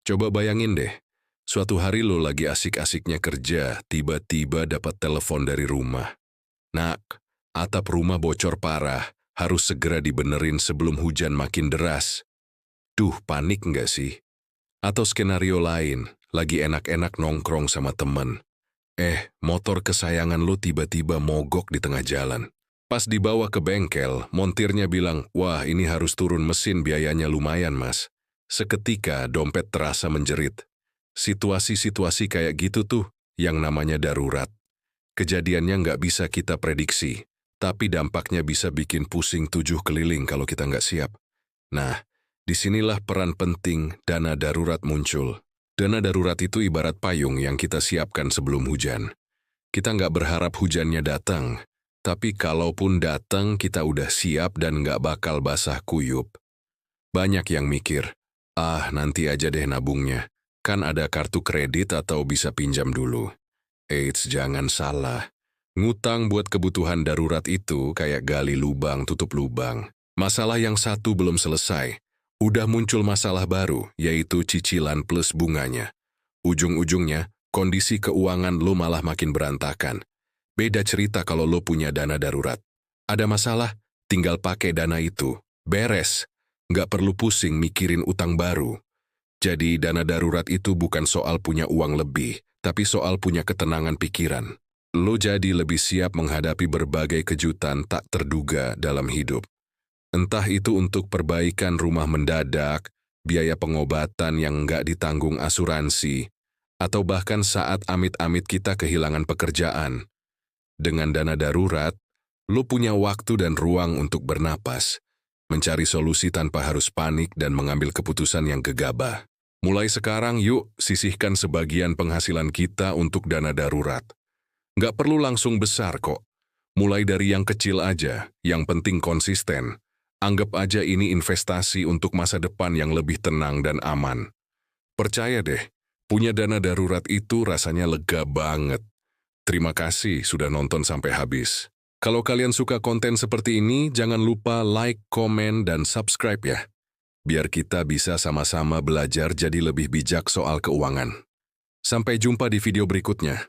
Coba bayangin deh, suatu hari lo lagi asik-asiknya kerja, tiba-tiba dapat telepon dari rumah. Nak, atap rumah bocor parah, harus segera dibenerin sebelum hujan makin deras. Duh, panik nggak sih? Atau skenario lain, lagi enak-enak nongkrong sama temen. Motor kesayangan lo tiba-tiba mogok di tengah jalan. Pas dibawa ke bengkel, montirnya bilang, "Wah, ini harus turun mesin, biayanya lumayan, Mas." Seketika dompet terasa menjerit. Situasi-situasi kayak gitu tuh yang namanya darurat. Kejadiannya nggak bisa kita prediksi, tapi dampaknya bisa bikin pusing 7 keliling kalau kita nggak siap. Nah, disinilah peran penting dana darurat muncul. Dana darurat itu ibarat payung yang kita siapkan sebelum hujan. Kita nggak berharap hujannya datang, tapi kalaupun datang kita udah siap dan nggak bakal basah kuyup. Banyak yang mikir, nanti aja deh nabungnya, kan ada kartu kredit atau bisa pinjam dulu. Jangan salah. Ngutang buat kebutuhan darurat itu kayak gali lubang tutup lubang. Masalah yang satu belum selesai. Udah muncul masalah baru, yaitu cicilan plus bunganya. Ujung-ujungnya, kondisi keuangan lo malah makin berantakan. Beda cerita kalau lo punya dana darurat. Ada masalah, tinggal pakai dana itu. Beres. Nggak perlu pusing mikirin utang baru. Jadi dana darurat itu bukan soal punya uang lebih, tapi soal punya ketenangan pikiran. Lo jadi lebih siap menghadapi berbagai kejutan tak terduga dalam hidup. Entah itu untuk perbaikan rumah mendadak, biaya pengobatan yang nggak ditanggung asuransi, atau bahkan saat amit-amit kita kehilangan pekerjaan. Dengan dana darurat, lo punya waktu dan ruang untuk bernapas, mencari solusi tanpa harus panik dan mengambil keputusan yang gegabah. Mulai sekarang yuk sisihkan sebagian penghasilan kita untuk dana darurat. Nggak perlu langsung besar kok. Mulai dari yang kecil aja, yang penting konsisten. Anggap aja ini investasi untuk masa depan yang lebih tenang dan aman. Percaya deh, punya dana darurat itu rasanya lega banget. Terima kasih sudah nonton sampai habis. Kalau kalian suka konten seperti ini, jangan lupa like, komen, dan subscribe ya. Biar kita bisa sama-sama belajar jadi lebih bijak soal keuangan. Sampai jumpa di video berikutnya.